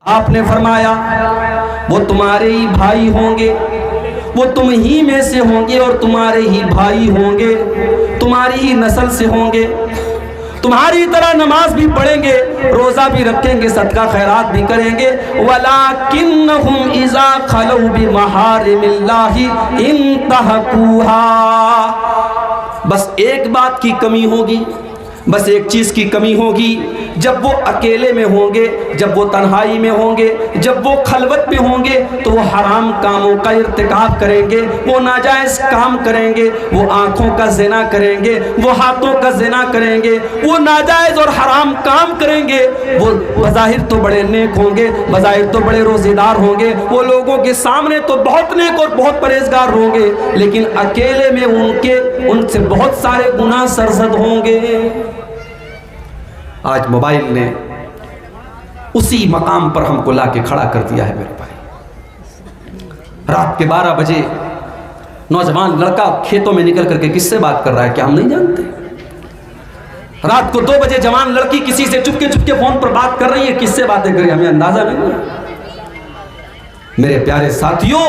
आपने फरमाया वो तुम्हारे ही भाई होंगे, वो तुम ही में से होंगे और तुम्हारे ही भाई होंगे, तुम्हारी ही नस्ल से होंगे, तुम्हारी तरह नमाज भी पढ़ेंगे, रोज़ा भी रखेंगे, सदका खैरात भी करेंगे। वलाकिन्नहुम इज़ा खलू बिमहारिमिल्लाहि इंतहकूहा। बस एक बात की कमी होगी, बस एक चीज़ की कमी होगी, जब वो अकेले में होंगे, जब वो तन्हाई में होंगे, जब वो खलवत में होंगे, तो वो हराम कामों का इर्तिकाब करेंगे, वो नाजायज़ काम करेंगे, वो आँखों का ज़िना करेंगे, वो हाथों का ज़िना करेंगे, वो नाजायज़ और हराम काम करेंगे। वो बज़ाहिर तो बड़े नेक होंगे, बज़ाहिर तो बड़े रोज़ेदार होंगे, वो लोगों के सामने तो बहुत नेक और बहुत परहेज़गार होंगे, लेकिन अकेले में उनसे बहुत सारे गुनाह सरज़द होंगे। आज मोबाइल ने उसी मकाम पर हमको लाके खड़ा कर दिया है मेरे भाई। रात के 12 बजे नौजवान लड़का खेतों में निकल करके किससे बात कर रहा है, क्या हम नहीं जानते? रात को 2 बजे जवान लड़की किसी से चुपके चुपके फोन पर बात कर रही है, किससे बातें कर रही है, हमें अंदाजा नहीं है। मेरे प्यारे साथियों,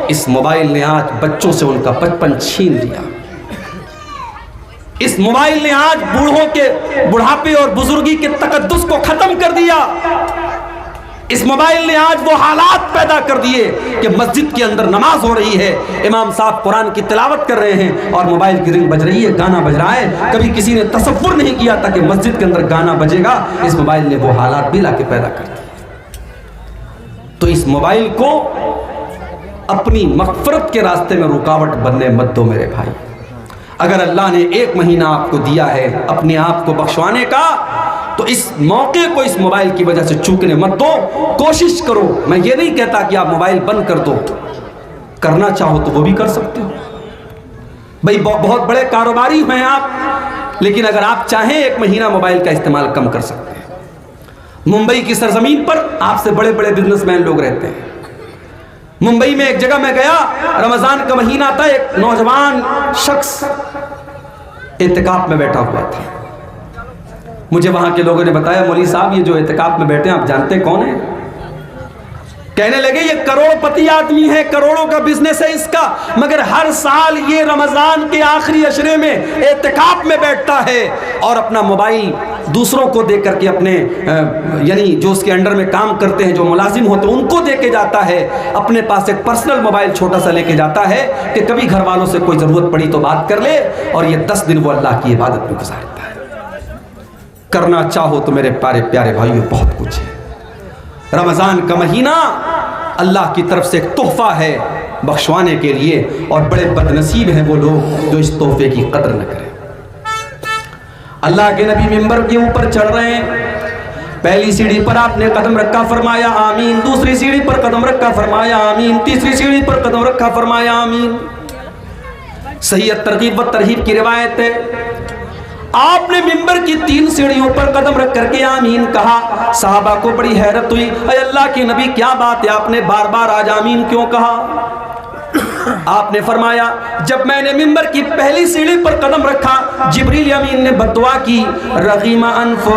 इस मोबाइल ने आज बच्चों से उनका बचपन छीन लिया। इस मोबाइल ने आज बूढ़ों के बुढ़ापे और बुजुर्गी के तकद्दुस को खत्म कर दिया। इस मोबाइल ने आज वो हालात पैदा कर दिए कि मस्जिद के अंदर नमाज हो रही है, इमाम साहब कुरान की तिलावत कर रहे हैं और मोबाइल की रिंग बज रही है, गाना बज रहा है। कभी किसी ने तसव्वुर नहीं किया था कि मस्जिद के अंदर गाना बजेगा। इस मोबाइल ने वो हालात भी लाके पैदा कर दिए। तो इस मोबाइल को अपनी मग़फ़िरत के रास्ते में रुकावट बनने मत दो मेरे भाई। अगर अल्लाह ने 1 महीना आपको दिया है अपने आप को बख्शवाने का, तो इस मौके को इस मोबाइल की वजह से चूकने मत दो। कोशिश करो, मैं ये नहीं कहता कि आप मोबाइल बंद कर दो, करना चाहो तो वो भी कर सकते हो भाई। बहुत बड़े कारोबारी हैं आप, लेकिन अगर आप चाहें 1 महीना मोबाइल का इस्तेमाल कम कर सकते हैं। मुंबई की सरजमीन पर आपसे बड़े बड़े बिजनेसमैन लोग रहते हैं। मुंबई में एक जगह मैं गया, रमजान का महीना था, एक नौजवान शख्स इत्तिकाफ में बैठा हुआ था। मुझे वहां के लोगों ने बताया, मौलवी साहब ये जो इत्तिकाफ में बैठे हैं आप जानते कौन है? कहने लगे ये करोड़पति आदमी है, करोड़ों का बिजनेस है इसका, मगर हर साल ये रमजान के आखिरी अशरे में इत्तिकाफ में बैठता है और अपना मोबाइल दूसरों को दे करके अपने यानी जो उसके अंडर में काम करते हैं, जो मुलाजिम होते हैं, उनको दे के जाता है। अपने पास एक पर्सनल मोबाइल छोटा सा लेके जाता है कि कभी घर वालों से कोई ज़रूरत पड़ी तो बात कर ले, और ये 10 दिन वो अल्लाह की इबादत में गुजारता है। करना चाहो तो मेरे प्यारे प्यारे भाइयों बहुत कुछ है। रमज़ान का महीना अल्लाह की तरफ से एक तोहफा है बख्शवाने के लिए, और बड़े बदनसीब हैं वो लोग जो इस तोहफे की कदर न करें। अल्लाह के नबी मिंबर के ऊपर चढ़ रहे हैं, पहली सीढ़ी पर आपने कदम रखा, फरमाया आमीन। दूसरी सीढ़ी पर कदम रखा, फरमाया आमीन। तीसरी सीढ़ी पर कदम रखा, फरमाया आमीन। सही तरगीब व तरहीब की रिवायत है, आपने मिंबर की 3 सीढ़ियों पर कदम रख करके आमीन कहा। साहबा को बड़ी हैरत हुई, अरे अल्लाह के नबी क्या बात है, आपने बार बार आज आमीन क्यों कहा? आपने फरमाया, जब मैंने मिंबर की पहली सीढ़ी पर कदम रखा, जिब्रील अमीन ने बदुआ की, रगीमा अनफु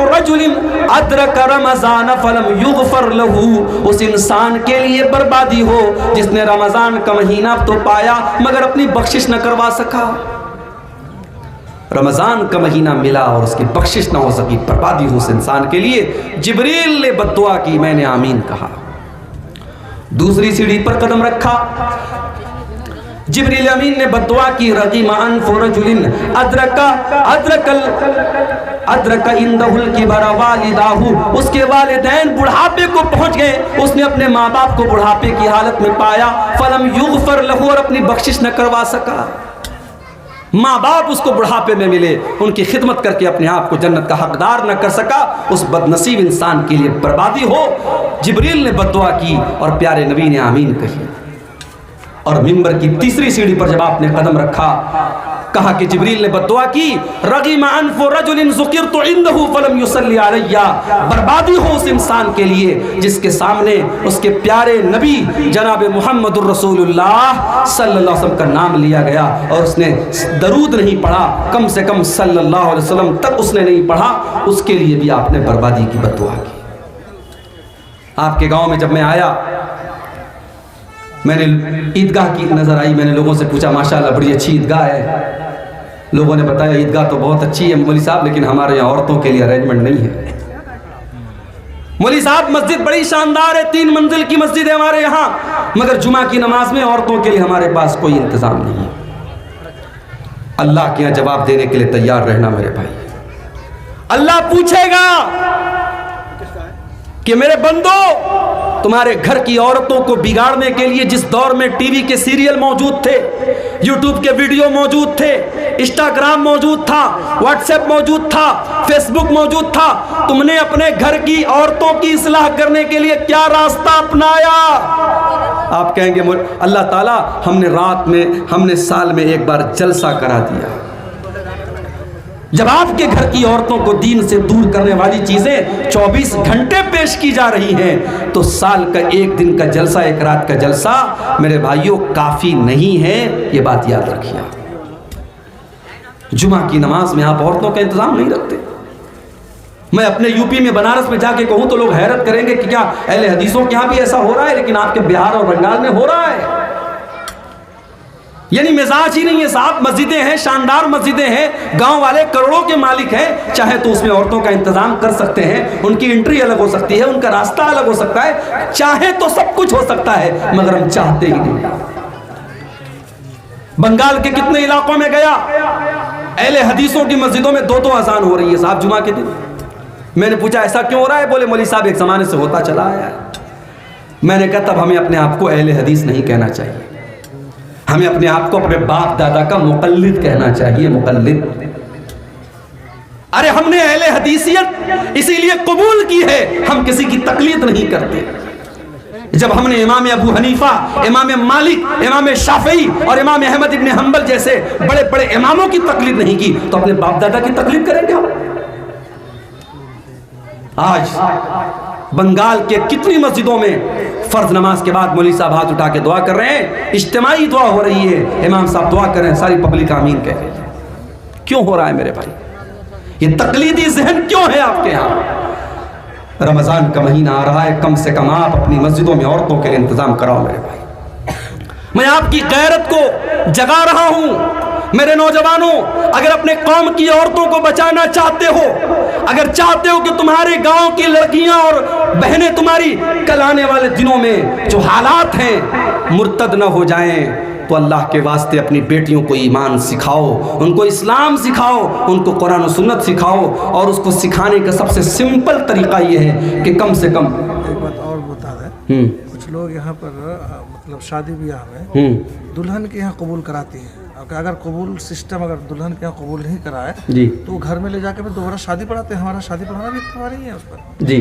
रजुलिन अदरक रमज़ान फलम युगफर लहू। उस इंसान के लिए बर्बादी हो जिसने रमज़ान का महीना तो पाया मगर अपनी बख्शिश न करवा सका। रमज़ान का महीना मिला और उसकी बख्शिश ना हो सकी, बर्बादी हो उस इंसान के लिए। जिब्रील ने बद्दुआ की, मैंने आमीन कहा। दूसरी सीढ़ी पर कदम रखा, जिब्रील अमीन ने बद्दुआ की, रगीमा अनफु रजुलिन अदरका इंदहुल किबरा वालिदाहु। उसके वालिदैन बुढ़ापे को पहुंच गए, उसने अपने माँ बाप को बुढ़ापे की हालत में पाया, फलम युगफर लहू, और अपनी बख्शिश न करवा सका। माँ बाप उसको बुढ़ापे में मिले, उनकी खिदमत करके अपने आप को जन्नत का हकदार न कर सका, उस बदनसीब इंसान के लिए बर्बादी हो। जिब्रील ने बद्दुआ की और प्यारे नबी ने आमीन कही। और मिंबर की तीसरी सीढ़ी पर जब आपने कदम रखा, कहा कि जिब्रील ने बद्दुआ की, रगीमा अनफु रजुलिन ज़ुकिरतु इंदहु फलम युसल्ली अलैया। बर्बादी हो उस इंसान के लिए जिसके सामने उसके प्यारे नबी जनाब मुहम्मदुर रसूलुल्लाह सल्लल्लाहु अलैहि वसल्लम का नाम लिया गया और उसने दरूद नहीं पढ़ा, कम से कम सल्लल्लाहु अलैहि वसल्लम तक उसने नहीं पढ़ा, उसके लिए भी आपने बर्बादी की बद्दुआ की। आपके गांव में जब मैं आया, मैंने ईदगाह की नज़र आई, मैंने लोगों से पूछा माशाल्लाह बड़ी अच्छी ईदगाह है। लोगों ने बताया ईदगाह तो बहुत अच्छी है मौलवी साहब, लेकिन हमारे यहाँ औरतों के लिए अरेंजमेंट नहीं है। मौलवी साहब मस्जिद बड़ी शानदार है, 3 मंजिल की मस्जिद है हमारे यहाँ, मगर जुमा की नमाज में औरतों के लिए हमारे पास कोई इंतजाम नहीं है। अल्लाह के यहाँ जवाब देने के लिए तैयार रहना मेरे भाई। अल्लाह पूछेगा कि मेरे बंदो, तुम्हारे घर की औरतों को बिगाड़ने के लिए जिस दौर में टीवी के सीरियल मौजूद थे, यूट्यूब के वीडियो मौजूद थे, इंस्टाग्राम मौजूद था, व्हाट्सएप मौजूद था, फेसबुक मौजूद था, तुमने अपने घर की औरतों की इस्लाह करने के लिए क्या रास्ता अपनाया? आप कहेंगे अल्लाह ताला हमने साल में एक बार जलसा करा दिया। जब आपके घर की औरतों को दीन से दूर करने वाली चीजें 24 घंटे पेश की जा रही हैं, तो साल का एक दिन का जलसा, एक रात का जलसा मेरे भाइयों काफी नहीं है। ये बात याद रखिए। जुमा की नमाज में आप औरतों का इंतजाम नहीं रखते। मैं अपने यूपी में बनारस में जाके कहूं तो लोग हैरत करेंगे कि क्या अहले हदीसों के यहां भी ऐसा हो रहा है, लेकिन आपके बिहार और बंगाल में हो रहा है। यानी मिजाज ही नहीं है साहब। मस्जिदें हैं, शानदार मस्जिदें हैं, गांव वाले करोड़ों के मालिक हैं, चाहे तो उसमें औरतों का इंतजाम कर सकते हैं, उनकी एंट्री अलग हो सकती है, उनका रास्ता अलग हो सकता है, चाहे तो सब कुछ हो सकता है, मगर हम चाहते ही नहीं। बंगाल के कितने इलाकों में गया, अहले हदीसों की मस्जिदों में 2-2 अजान हो रही है साहब जुमा के दिन। मैंने पूछा ऐसा क्यों हो रहा है? बोले मौलवी साहब एक जमाने से होता चला आया है। मैंने कहा तब हमें अपने आप को अहले हदीस नहीं कहना चाहिए, हमें अपने आप को अपने बाप दादा का मुकल्लिद कहना चाहिए। मुकल्लिद, अरे हमने अहले हदीसियत इसीलिए कबूल की है, हम किसी की तकलीद नहीं करते। जब हमने इमाम अबू हनीफा, इमाम मालिक, इमाम शाफई और इमाम अहमद इब्न हंबल जैसे बड़े बड़े इमामों की तकलीद नहीं की, तो अपने बाप दादा की तकलीद करेंगे हम? आज बंगाल के कितनी मस्जिदों में फर्ज नमाज के बाद मौलवी साहब हाथ उठा के दुआ कर रहे हैं, इज्तिमाई दुआ हो रही है, इमाम साहब दुआ कर रहे हैं, सारी पब्लिक आमीन कह रही है। क्यों हो रहा है मेरे भाई? ये तकलीदी जहन क्यों है आपके यहाँ? रमजान का महीना आ रहा है, कम से कम आप अपनी मस्जिदों में औरतों के लिए इंतजाम कराओ मेरे भाई। मैं आपकी गैरत को जगा रहा हूं। मेरे नौजवानों, अगर अपने कौम की औरतों को बचाना चाहते हो, अगर चाहते हो कि तुम्हारे गांव की लड़कियां और बहनें तुम्हारी कल आने वाले दिनों में जो हालात हैं मुर्तद न हो जाएं, तो अल्लाह के वास्ते अपनी बेटियों को ईमान सिखाओ, उनको इस्लाम सिखाओ, उनको कुरान और सुन्नत सिखाओ। और उसको सिखाने का सबसे सिंपल तरीका ये है कि कम से कम एक बात और बता दें, कुछ लोग यहाँ पर मतलब शादी ब्याह में दुल्हन के यहाँ कबूल कराती हैं। अगर कबूल सिस्टम अगर दुल्हन के यहाँ कबूल नहीं कराए जी, तो घर में ले जाकर फिर दोबारा शादी पढ़ाते हैं। हमारा शादी पढ़ाना भी इतना नहीं है उस पर जी।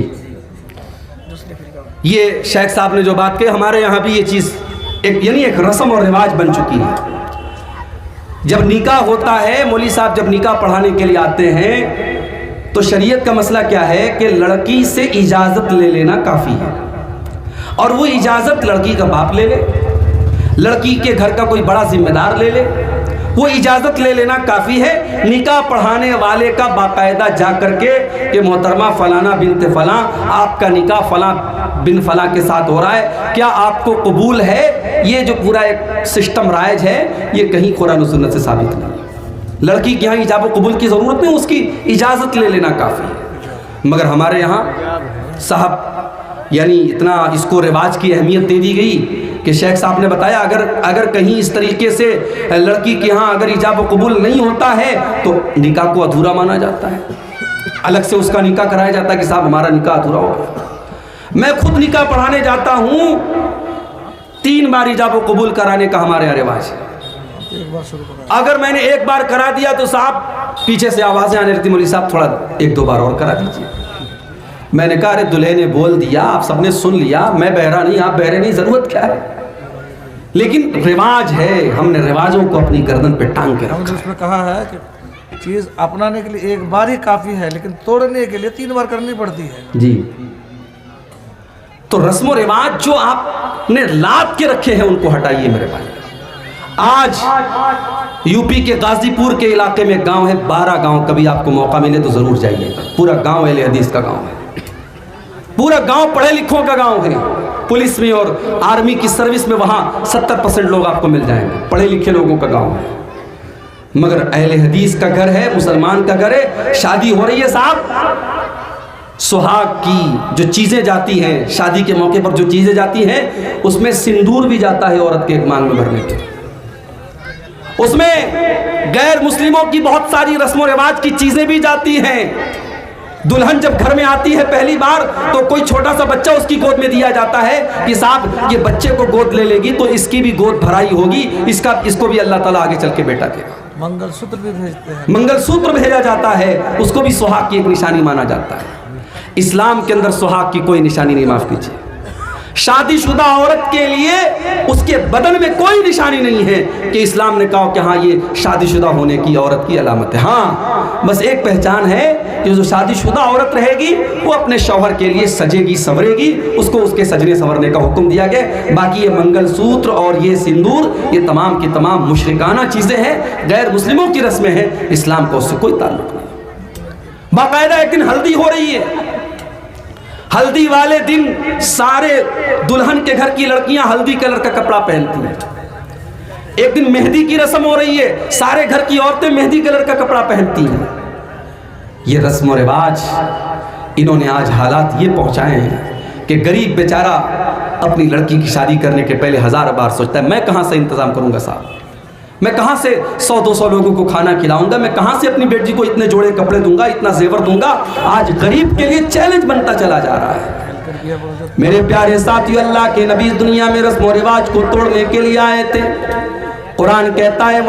ये शेख साहब ने जो बात कही, हमारे यहाँ भी ये चीज़ एक रस्म और रिवाज बन चुकी है। जब निकाह होता है, मौलवी साहब जब निकाह पढ़ाने के लिए आते हैं, तो शरीयत का मसला क्या है कि लड़की से इजाज़त ले लेना काफ़ी है, और वो इजाज़त लड़की का बाप ले ले, लड़की के घर का कोई बड़ा जिम्मेदार ले ले, वो इजाज़त ले लेना काफ़ी है। निकाह पढ़ाने वाले का बाकायदा जा करके कि मोहतरमा फलाना बिनते फलां, आपका निकाह फलां बिन फलां के साथ हो रहा है, क्या आपको कबूल है? ये जो पूरा एक सिस्टम राइज है, ये कहीं कुरान और सुन्नत से साबित नहीं। लड़की के यहाँ इजाब कबूल की ज़रूरत नहीं, उसकी इजाज़त ले लेना काफ़ी है। मगर हमारे यहाँ साहब यानी इतना इसको रिवाज की अहमियत दे दी गई कि शेख साहब ने बताया अगर कहीं इस तरीके से लड़की के यहाँ अगर इजाब कबूल नहीं होता है तो निकाह को अधूरा माना जाता है, अलग से उसका निकाह कराया जाता है कि साहब हमारा निकाह अधूरा हो गया। मैं खुद निकाह पढ़ाने जाता हूँ, 3 बार इजाब कबूल कराने का हमारे यहाँ रिवाज है। अगर मैंने एक बार करा दिया तो साहब पीछे से आवाज़ें आने लगती, मौलवी साहब थोड़ा 1-2 बार और करा दीजिए। मैंने कहा अरे दुल्हे ने बोल दिया, आप सबने सुन लिया, मैं बहरा नहीं, आप बहरे नहीं, ज़रूरत क्या है? लेकिन रिवाज है, हमने रिवाजों को अपनी गर्दन पे टांग के रखा। उसमें कहा है कि चीज़ अपनाने के लिए एक बार ही काफ़ी है, लेकिन तोड़ने के लिए 3 बार करनी पड़ती है जी। तो रस्म रिवाज जो आपने लाद के रखे हैं उनको हटाइए मेरे भाई। आज यूपी के गाजीपुर के इलाके में गांव है, 12 गांव, कभी आपको मौका मिले तो ज़रूर जाइएगा। पूरा गांव अहले हदीस का गांव है, पूरा गांव पढ़े लिखों का गांव है, पुलिस में और आर्मी की सर्विस में वहां 70% लोग आपको मिल जाएंगे, पढ़े लिखे लोगों का गांव है। मगर अहले हदीस का घर है, मुसलमान का घर है, शादी हो रही है साहब, सुहाग की जो चीजें जाती हैं, शादी के मौके पर जो चीजें जाती हैं, उसमें सिंदूर भी जाता है औरत के मांग में भरने के, उसमें गैर मुस्लिमों की बहुत सारी रस्म रिवाज की चीजें भी जाती हैं। दुल्हन जब घर में आती है पहली बार तो कोई छोटा सा बच्चा उसकी गोद में दिया जाता है कि साहब ये बच्चे को गोद ले लेगी तो इसकी भी गोद भराई होगी, इसको भी अल्लाह ताला आगे चल के बेटा देगा। मंगलसूत्र भी भेजते हैं, मंगलसूत्र भेजा जाता है, उसको भी सुहाग की एक निशानी माना जाता है। इस्लाम के अंदर सुहाग की कोई निशानी नहीं, माफ कीजिए, शादीशुदा औरत के लिए उसके बदन में कोई निशानी नहीं है कि इस्लाम ने कहा कि हाँ ये शादीशुदा होने की औरत की अलामत है। हाँ, बस एक पहचान है कि जो शादीशुदा औरत रहेगी वो अपने शौहर के लिए सजेगी संवरेगी, उसको उसके सजने संवरने का हुक्म दिया गया। बाकी ये मंगलसूत्र और ये सिंदूर, ये तमाम की तमाम मुशरिकाना चीज़ें हैं, गैर मुस्लिमों की रस्में हैं, इस्लाम का उससे कोई ताल्लुक नहीं। बाकायदा एक दिन हल्दी हो रही है, हल्दी वाले दिन सारे दुल्हन के घर की लड़कियां हल्दी कलर का कपड़ा पहनती हैं। एक दिन मेहंदी की रस्म हो रही है, सारे घर की औरतें मेहंदी कलर का कपड़ा पहनती हैं। ये रस्म और रिवाज इन्होंने आज हालात ये पहुंचाए हैं कि गरीब बेचारा अपनी लड़की की शादी करने के पहले 1000 बार सोचता है मैं कहां से इंतजाम करूंगा साहब, मैं कहां से 100-200 लोगों को खाना खिलाऊंगा, मैं कहां से अपनी बेटी को इतने जोड़े कपड़े दूंगा, इतना जेवर दूंगा। आज गरीब के लिए चैलेंज बनता चला जा रहा है। मेरे प्यारे साथियों, अल्लाह के नबी दुनिया में रस्म और रिवाज को तोड़ने के लिए आए थे। कुरान कहता है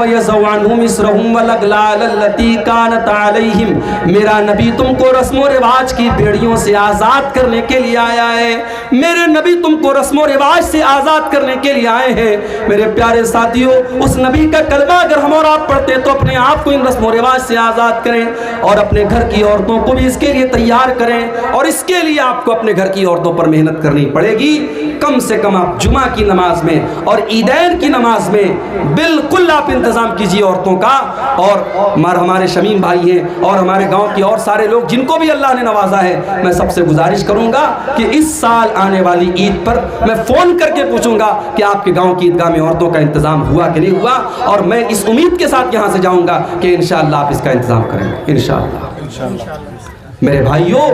मेरा नबी तुमको रस्म रिवाज की बेड़ियों से आज़ाद करने के लिए आया है, मेरे नबी तुमको रस्म रिवाज से आज़ाद करने के लिए आए हैं। मेरे प्यारे साथियों, उस नबी का कलमा अगर हम और आप पढ़ते तो अपने आप को इन रस्म रिवाज से आज़ाद करें और अपने घर की औरतों को भी इसके लिए तैयार करें। और इसके लिए आपको अपने घर की औरतों पर मेहनत करनी पड़ेगी। कम से कम आप जुमा की नमाज में और ईदैन की नमाज में बिल्कुल आप इंतजाम कीजिए औरतों का। और हमारे शमीम भाई हैं और हमारे गांव के और सारे लोग जिनको भी अल्लाह ने नवाजा है, मैं सबसे गुजारिश करूंगा कि इस साल आने वाली ईद पर मैं फ़ोन करके पूछूंगा कि आपके गांव की ईदगाह में औरतों का इंतजाम हुआ कि नहीं हुआ, और मैं इस उम्मीद के साथ यहां से जाऊंगा कि इंशाअल्लाह आप इसका इंतजाम करेंगे इंशाअल्लाह। मेरे भाइयों,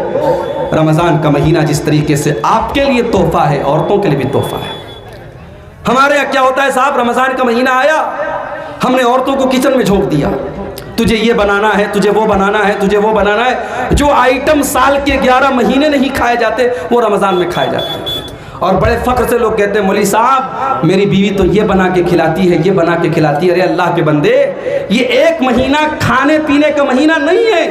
रमज़ान का महीना जिस तरीके से आपके लिए तोहफा है, औरतों के लिए भी तोहफा है। हमारे यहाँ क्या होता है साहब, रमज़ान का महीना आया, हमने औरतों को किचन में झोंक दिया, तुझे ये बनाना है, तुझे वो बनाना है, तुझे वो बनाना है। जो आइटम साल के 11 महीने नहीं खाए जाते वो रमज़ान में खाए जाते हैं। और बड़े फ़ख्र से लोग कहते हैं मौलवी साहब मेरी बीवी तो ये बना के खिलाती है, ये बना के खिलाती है। अरे अल्लाह के बंदे, ये एक महीना खाने पीने का महीना नहीं है,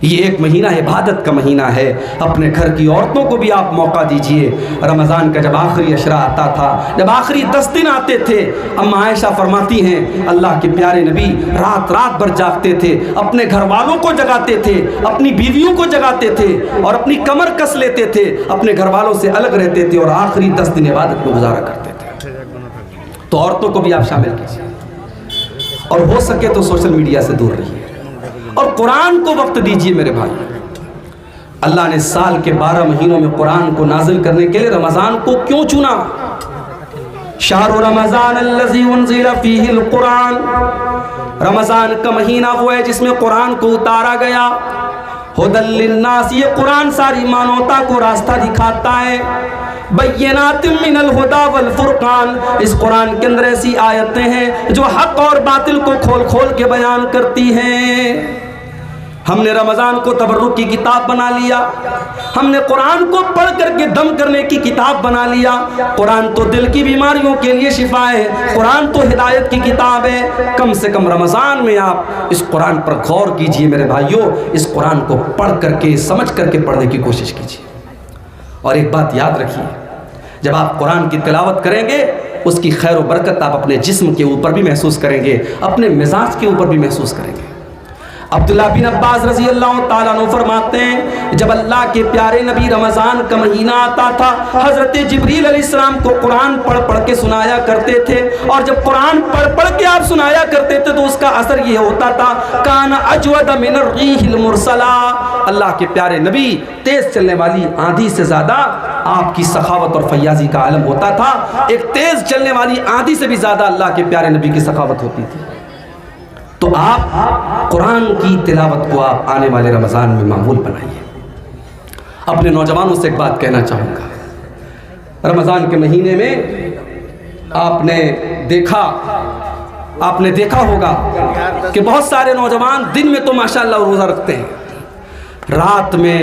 ये एक महीना इबादत का महीना है। अपने घर की औरतों को भी आप मौका दीजिए। रमज़ान का जब आखिरी अशरा आता था, जब आखिरी 10 दिन आते थे, अम्मा आयशा फरमाती हैं अल्लाह के प्यारे नबी रात रात भर जागते थे, अपने घर वालों को जगाते थे, अपनी बीवियों को जगाते थे और अपनी कमर कस लेते थे, अपने घर वालों से अलग रहते थे और आखिरी 10 दिन इबादत में गुजारा करते थे। तो औरतों को भी आप शामिल कीजिए और हो सके तो सोशल मीडिया से दूर रहिए और कुरान को वक्त दीजिए। मेरे भाई, अल्लाह ने साल के 12 महीनों में कुरान को नाजिल करने के लिए रमज़ान को क्यों चुना? शहरु रमज़ान अल्लज़ी उन्ज़िला फ़ीहिल कुरान, रमज़ान का महीना वो है जिसमें कुरान को उतारा गया। हुदल लिन्नास, ये कुरान सारी मानवता को रास्ता दिखाता है। बय्यिनातिम मिनल हुदा वल फुरकान, इस कुरान के अंदर ऐसी आयतें हैं जो हक और बातिल को खोल खोल के बयान करती हैं। हमने रमज़ान को तबर्रुक की किताब बना लिया, हमने कुरान को पढ़ करके दम करने की किताब बना लिया। कुरान तो दिल की बीमारियों के लिए शिफा है, कुरान तो हिदायत की किताब है। कम से कम रमज़ान में आप इस कुरान पर गौर कीजिए मेरे भाइयों, इस कुरान को पढ़ करके समझ करके पढ़ने की कोशिश कीजिए। और एक बात याद रखिए, जब आप कुरान की तिलावत करेंगे उसकी खैर व बरकत आप अपने जिस्म के ऊपर भी महसूस करेंगे, अपने मिजाज के ऊपर भी महसूस करेंगे। अब्दुल्लाह बिन अब्बास रज़ी अल्लाह ताला अन्हु फरमाते हैं जब अल्लाह के प्यारे नबी रमज़ान का महीना आता था, हज़रत जिब्रील अलैहिस्सलाम को कुरान पढ़ पढ़ के सुनाया करते थे। और जब कुरान पढ़ पढ़ के आप सुनाया करते थे तो उसका असर ये होता था, कान अजवद मिन अर्रीहिल मुरसला, अल्लाह के प्यारे नबी तेज़ चलने वाली आंधी से ज़्यादा आपकी सखावत और फैयाजी का आलम होता था। एक तेज़ चलने वाली आंधी से भी ज़्यादा अल्लाह के प्यारे नबी की सखावत होती थी। तो आप कुरान की तिलावत को आप आने वाले रमज़ान में मामूल बनाइए। अपने नौजवानों से एक बात कहना चाहूँगा, रमज़ान के महीने में आपने देखा होगा कि बहुत सारे नौजवान दिन में तो माशाअल्लाह रोज़ा रखते हैं, रात में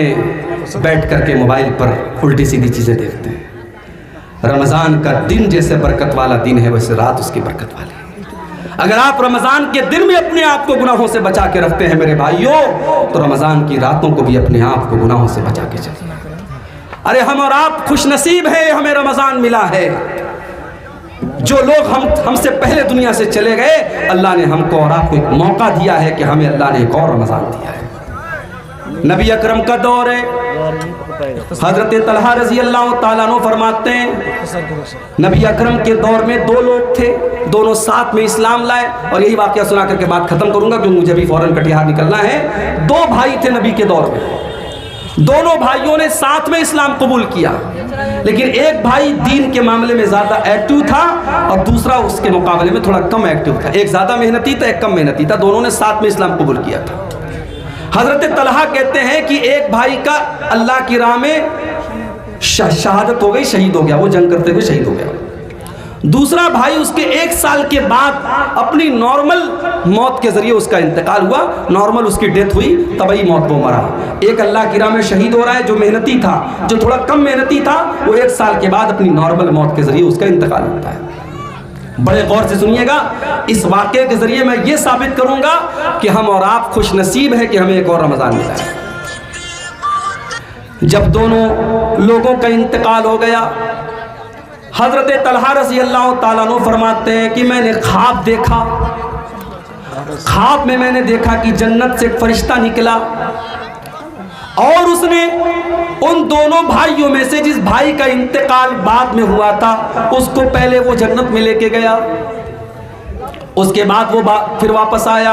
बैठ कर के मोबाइल पर उल्टी सीधी चीज़ें देखते हैं। रमज़ान का दिन जैसे बरकत वाला दिन है वैसे रात उसकी बरकत वाली है। अगर आप रमज़ान के दिन में अपने आप को गुनाहों से बचा के रखते हैं मेरे भाइयों, तो रमज़ान की रातों को भी अपने आप को गुनाहों से बचा के चलिए। अरे हम और आप खुशनसीब हैं, हमें रमज़ान मिला है। जो लोग हमसे पहले दुनिया से चले गए, अल्लाह ने हमको और आपको एक मौका दिया है कि हमें अल्लाह ने एक और रमज़ान दिया है। नबी अकरम का दौर है, हज़रत तलहा रज़ी अल्लाह ताला अन्हु फरमाते हैं नबी अकरम के दौर में दो लोग थे, दोनों साथ में इस्लाम लाए। और यही वाक़या सुना करके बात ख़त्म करूँगा क्योंकि मुझे भी फ़ौरन कटिहार निकलना है। दो भाई थे नबी के दौर में, दोनों भाइयों ने साथ में इस्लाम कबूल किया, लेकिन एक भाई दीन के मामले में ज़्यादा एक्टिव था और दूसरा उसके मुकाबले में थोड़ा कम एक्टिव था। एक ज़्यादा मेहनती था, एक कम मेहनती था। दोनों ने साथ में इस्लाम कबूल किया था। हज़रत तलहा कहते हैं कि एक भाई का अल्लाह की राह में शहादत हो गई, शहीद हो गया, वो जंग करते हुए शहीद हो गया। दूसरा भाई उसके 1 साल के बाद अपनी नॉर्मल मौत के ज़रिए उसका इंतकाल हुआ, नॉर्मल उसकी डेथ हुई, तबई मौत वो मरा। एक अल्लाह की राह में शहीद हो रहा है जो मेहनती था, जो थोड़ा कम मेहनती था वो 1 साल के बाद अपनी नॉर्मल मौत के ज़रिए उसका इंतकाल होता है। बड़े गौर से सुनिएगा, इस वाक़े के ज़रिए मैं ये साबित करूँगा कि हम और आप खुश नसीब है कि हमें एक और रमज़ान मिला है। जब दोनों लोगों का इंतकाल हो गया, हज़रत तलहा रज़ी अल्लाह ताला अन्हु फरमाते हैं कि मैंने ख्वाब देखा, ख्वाब में मैंने देखा कि जन्नत से एक फरिश्ता निकला और उसने उन दोनों भाइयों में से जिस भाई का इंतकाल बाद में हुआ था उसको पहले वो जन्नत में लेके गया, उसके बाद वो फिर वापस आया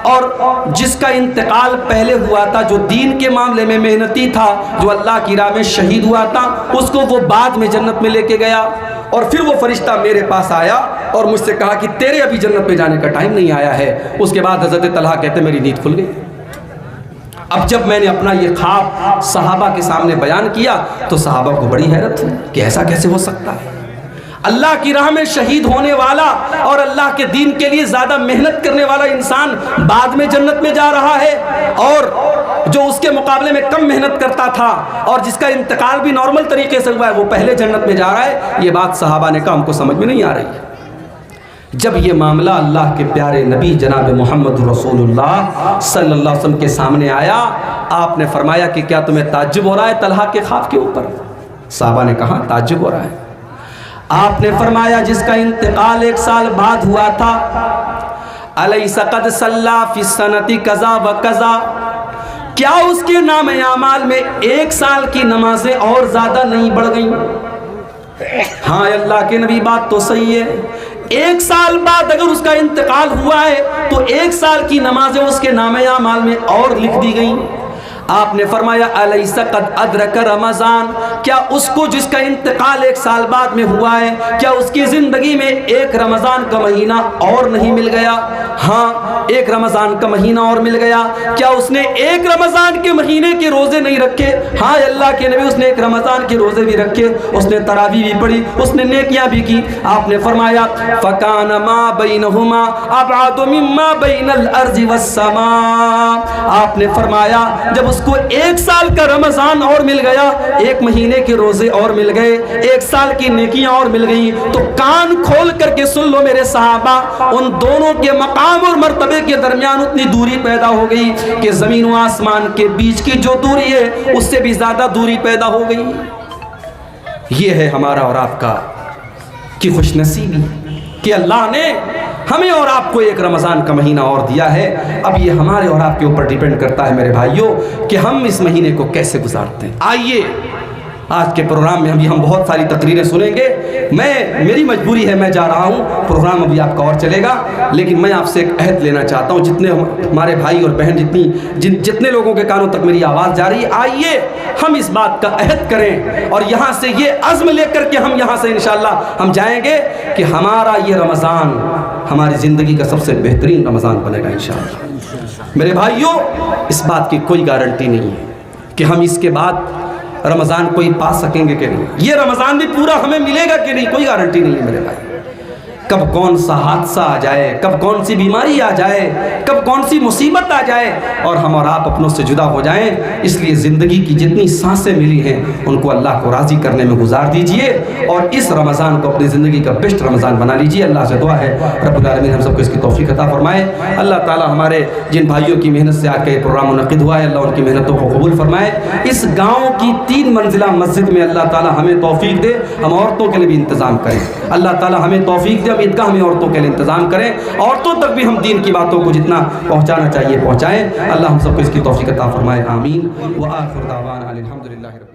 और जिसका इंतकाल पहले हुआ था, जो दीन के मामले में मेहनती था, जो अल्लाह की राह में शहीद हुआ था, उसको वो बाद में जन्नत में लेके गया। और फिर वो फरिश्ता मेरे पास आया और मुझसे कहा कि तेरे अभी जन्नत में जाने का टाइम नहीं आया है। उसके बाद हज़रत तलहा कहते मेरी नींद खुल गई। अब जब मैंने अपना ये ख्वाब सहाबा के सामने बयान किया तो सहाबा को बड़ी हैरत हुई कि ऐसा कैसे हो सकता है। अल्लाह की राह में शहीद होने वाला और अल्लाह के दीन के लिए ज़्यादा मेहनत करने वाला इंसान बाद में जन्नत में जा रहा है, और जो उसके मुकाबले में कम मेहनत करता था और जिसका इंतकाल भी नॉर्मल तरीके से हुआ है वो पहले जन्नत में जा रहा है। ये बात सहाबा ने कहा हमको समझ में नहीं आ रही है। जब ये मामला अल्लाह के प्यारे नबी जनाब मोहम्मद रसूलुल्लाह सल्लल्लाहु अलैहि वसल्लम के सामने आया, आपने फरमाया कि क्या तुम्हें ताज्जुब हो रहा है तलहा के ख्वाब के ऊपर? साहबा ने कहा ताज्जुब हो रहा है। आपने फरमाया जिसका इंतकाल 1 साल बाद हुआ था, अलैसा क़द सल्ला फी सनती कज़ा व कज़ा, क्या उसके नाम आमाल में 1 साल की नमाजें और ज़्यादा नहीं बढ़ गई? हाँ अल्लाह के नबी बात तो सही है, 1 साल बाद अगर उसका इंतकाल हुआ है तो 1 साल की नमाजें उसके नामे आमाल में और लिख दी गई। आपने फरमाया अलैसा क़द अदरक रमज़ान, क्या उसको जिसका इंतकाल 1 साल बाद में हुआ है, क्या उसकी ज़िंदगी में 1 रमज़ान का महीना और नहीं मिल गया? हाँ 1 रमज़ान का महीना और मिल गया। क्या उसने 1 रमज़ान के महीने के रोज़े नहीं रखे? हाँ अल्लाह के नबी उसने 1 रमज़ान के रोज़े भी रखे, उसने तरावी भी पढ़ी, उसने नेकियां भी की। आपने फरमाया फ़कान मा बैनहुमा अबअदु मिम्मा बैनल अर्ज़ि वस्समा, आपने फरमाया जब उसको 1 साल का रमज़ान और मिल गया, 1 महीने के रोज़े और मिल गए, 1 साल की नेकियां और मिल गई, तो कान खोल करके सुन लो मेरे सहाबा, उन दोनों के मकाम और मर्तबे के दरमियान उतनी दूरी पैदा हो गई कि ज़मीन व आसमान के बीच की जो दूरी है उससे भी ज़्यादा दूरी पैदा हो गई। ये है हमारा और आपका की खुशनसीबी कि अल्लाह ने हमें और आपको 1 रमज़ान का महीना और दिया है। अब ये हमारे और आपके ऊपर डिपेंड करता है मेरे भाइयों कि हम इस महीने को कैसे गुजारते हैं। आइए आज के प्रोग्राम में अभी हम बहुत सारी तकरीरें सुनेंगे। मेरी मजबूरी है, मैं जा रहा हूँ, प्रोग्राम अभी आपका और चलेगा, लेकिन मैं आपसे एक अहद लेना चाहता हूँ। जितने हमारे भाई और बहन जितने लोगों के कानों तक मेरी आवाज़ जा रही है, आइए हम इस बात का अहद करें और यहाँ से ये अज़्म लेकर के हम यहाँ से इंशाअल्लाह हम जाएंगे कि हमारा ये रमज़ान हमारी ज़िंदगी का सबसे बेहतरीन रमज़ान बनेगा इंशाअल्लाह। मेरे भाइयों, इस बात की कोई गारंटी नहीं है कि हम इसके बाद रमज़ान कोई पा सकेंगे कि नहीं, ये रमज़ान भी पूरा हमें मिलेगा कि नहीं, कोई गारंटी नहीं है मेरे भाई। कब कौन सा हादसा आ जाए, कब कौन सी बीमारी आ जाए, कब कौन सी मुसीबत आ जाए और हम और आप अपनों से जुदा हो जाएं। इसलिए ज़िंदगी की जितनी सांसें मिली हैं उनको अल्लाह को राज़ी करने में गुजार दीजिए और इस रमज़ान को अपनी ज़िंदगी का बेस्ट रमज़ान बना लीजिए। अल्लाह से दुआ है रब्बुल आलमीन हम सबको इसकी तौफीक अता फरमाए। अल्लाह ताला हमारे जिन भाइयों की मेहनत से आके प्रोग्राम मुनक़िद हुआ है, अल्लाह उनकी मेहनतों को कबूल फरमाए। इस गाँव की 3 मंजिला मस्जिद में अल्लाह ताला हमें तौफीक दे, हम औरतों के लिए भी इंतज़ाम करें। अल्लाह ताला हमें तौफीक दे, ईदगाह में औरतों के लिए इंतज़ाम करें, औरतों तक भी हम दीन की बातों को जितना पहुँचाना चाहिए पहुँचाएँ। अल्लाह हम सबको इसकी तौफीक अता फरमाए, आमीन। व आखिर दावाना अनिल हम्दुलिल्लाहि।